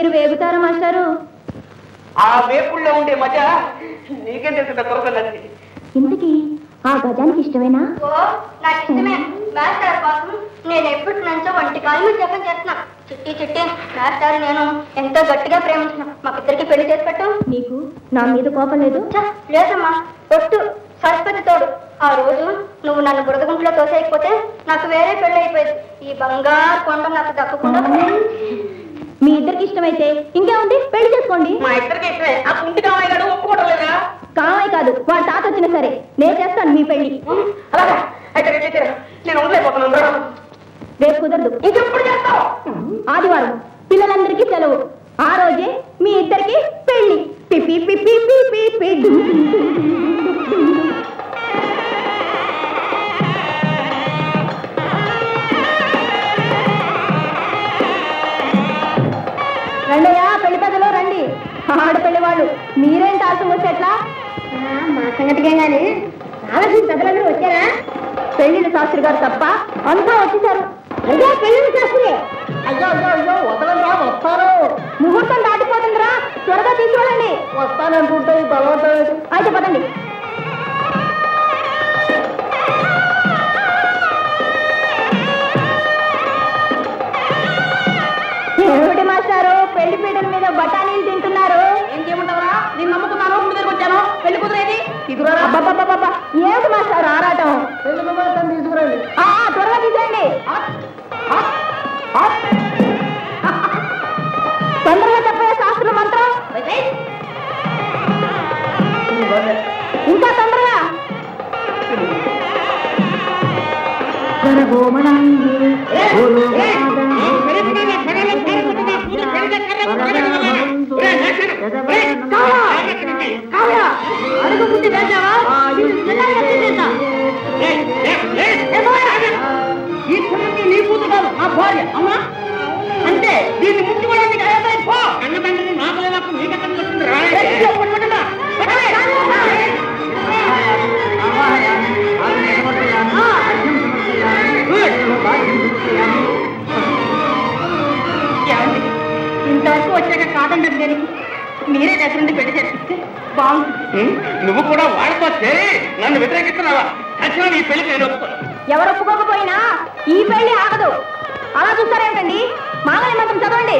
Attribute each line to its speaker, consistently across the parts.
Speaker 1: మీరు వేగుతారా మాస్టారు?
Speaker 2: ఆ వేపుల్లో ఉండే మజా నీకేం తెలుసు త్వరదండి.
Speaker 1: ఇంతకీ ఆ గజానికి ఇష్టమేనా?
Speaker 3: నాకు ఇష్టమే. మాస్టర్ కోసం నేను ఎప్పటి నుంచో వంటి కాలు జపం చేస్తున్నా. చిట్టి చిట్టి మాస్టర్ నేను ఎంతో గట్టిగా ప్రేమించిన మాకిద్దరికి పెళ్లి చేసి పెట్టు.
Speaker 1: నీకు నా మీద కోపం లేదు?
Speaker 3: లేదమ్మా, ఒట్టు సరస్వతి తోడు. ఆ రోజు నువ్వు నన్ను బురదగుంట్లో తోసేయకపోతే నాకు వేరే పెళ్లి అయిపోయింది. ఈ బంగారు కొండ నాకు దక్కకుండా.
Speaker 1: మీ ఇద్దరికి ఇష్టమైతే ఇంకేముంది, పెళ్లి చేసుకోండి.
Speaker 2: మా ఇద్దరికి ఇష్టమే. ఆ కుంటి కావాయి ఒప్పుకోవడం లేదా?
Speaker 1: కావాయి కాదు, వాడు తాత వచ్చినా సరే నేను చేస్తాను మీ పెళ్లి.
Speaker 2: అలాగా అయితే నేను ఉండలేకపోతున్నాను.
Speaker 1: రేపు కుదరదు.
Speaker 2: ఇంకెప్పుడు చేస్తావు?
Speaker 1: ఆదివారం పిల్లలందరికీ సెలవు. ఆ రోజే మీ ఇద్దరికి పెళ్లి. పిపి పిపి పిపి పిపి. రండయ్యా, పెళ్లి పెద్దలు రండి. ఆడపెళ్లి వాళ్ళు మీరేం తాల్సం వచ్చేట్లా?
Speaker 3: మా సంగతికే గాని ఆలోచన పెద్దలందరూ వచ్చారా?
Speaker 1: పెళ్లిన శాస్త్రి గారు తప్ప అంతా వచ్చేసారు.
Speaker 3: అయ్యో పెళ్లి శాస్త్రి,
Speaker 2: అయ్యో అయ్యో అయ్యో వదలరా, వస్తారు.
Speaker 1: ముహూర్తం దాటిపోతుందిరా, త్వరగా తీసుకురండి.
Speaker 2: వస్తానంటుంటే బలవంతం.
Speaker 1: అయితే పదండి. ఏమిటి మాస్టారు పెళ్లి పీటల మీద బఠానీలు తింటున్నారు?
Speaker 2: ఏం చేయమంటావా? నేను నమ్ముకున్నాను, ముందు దగ్గర వచ్చాను. పెళ్లి కుదిరేది తీసుకురా.
Speaker 1: అబ్బబ్బబ్బబ్బ, ఏమిటి మాస్టారు ఆరాటం?
Speaker 2: పెళ్లి కుమార్తెను తీసుకురండి.
Speaker 1: త్వరగా తీసేయండి. తొందరగా చెప్పే శాస్త్ర మంత్రం. ఇంకా తొందరగా. అడుగు ముందు వేసావా?
Speaker 2: ఈ పిల్లకి నీ కూతురు కాదు, నా భార్య. అవునా? అంటే దీన్ని ముట్టుకోవడానికి కన్నతండ్రిని నాకు లేనప్పుడు నీకెక్కడ ఇంతవరకు వచ్చాక కాదండి దానికి మీరే దగ్గరుండి పెళ్లి చేస్తే బాగుంటుంది. నువ్వు కూడా వాడితో చేరి నన్ను వ్యతిరేకిస్తున్నావా? ఖచ్చితంగా నీ పెళ్లికి నేను ఒప్పుకోను.
Speaker 1: ఎవరు ఒప్పుకోకపోయినా ఈ పెళ్లి ఆగదు. అలా చూస్తారేమిటండి? మామూలు మంత్రం చదవండి.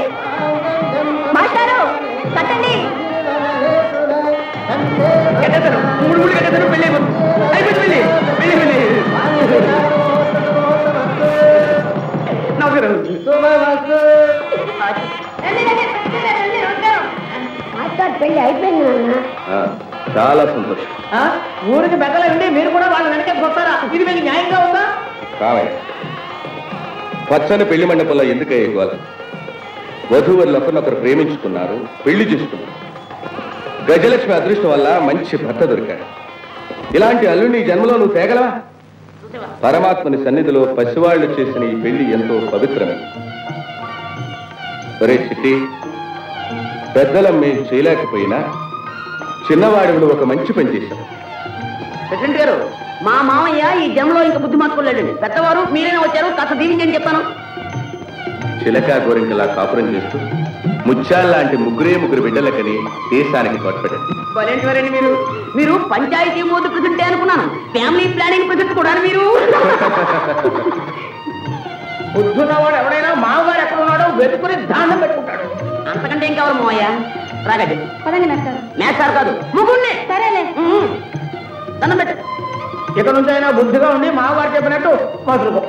Speaker 1: మాస్టారు కట్టండి.
Speaker 2: మూడు గడ్డలు పెళ్లి అయిపోతుంది. పెళ్లి పెళ్లి పెళ్లి
Speaker 3: మాస్టర్ పెళ్లి అయిపోయింది నాన్న.
Speaker 4: చాలా సంతోషం.
Speaker 2: ఊరికి బెద్దలండి, మీరు కూడా వాళ్ళ వెనకే వస్తారా? ఇది మీకు న్యాయంగా ఉందా?
Speaker 4: కావయ్య, పచ్చని పెళ్లి మండపంలో ఎందుకు ఇవ్వాలి? వధూవరులు ఒకరినొకరు ప్రేమించుకున్నారు, పెళ్లి చేసుకున్నారు. గజలక్ష్మి అదృష్టం వల్ల మంచి భర్త దొరికాడు. ఇలాంటి అల్లుని జన్మలో నువ్వు తేగలవా? పరమాత్మని సన్నిధిలో పసివాళ్లు చేసిన ఈ పెళ్లి ఎంతో పవిత్రమైంది. ఒరే చిట్టి, పెద్దలం మేము చేయలేకపోయినా చిన్నవాడిని ఒక మంచి పని చేశారు.
Speaker 2: ప్రెసిడెంట్ గారు, మా మామయ్య ఈ జన్మలో ఇంకా బుద్ధి మార్చుకోలేడండి. పెద్దవారు మీరైనా వచ్చారు, కాస్త దీవించని చెప్తాను.
Speaker 4: చిలకా గోరింకలా కాపురం చేస్తూ ముత్యాల్లాంటి ముగ్గురు బిడ్డలకని దేశానికి తోడ్పడండి.
Speaker 2: వారండి మీరు పంచాయతీ బోర్డు ప్రెసిడెంటే అనుకున్నాను. ఫ్యామిలీ ప్లానింగ్ ప్రెసిడెంట్ కూడా మీరు. బుద్ధున్నవాడు ఎవడైనా మామగారు ఎక్కడ ఉన్నాడో వెతుకుని దానం పెట్టుకుంటాడు. అంతకంటే ఏం కావాలి మామయ్య? రాగండి.
Speaker 1: పదండి మాస్టారు.
Speaker 2: మేస్తారు కాదు, ముగ్గురిని.
Speaker 1: సరేలే.
Speaker 2: దండం పెట్టు. ఇక నుంచి అయినా బుద్ధిగా ఉండి మామగారు చెప్పినట్టు మసులుకో.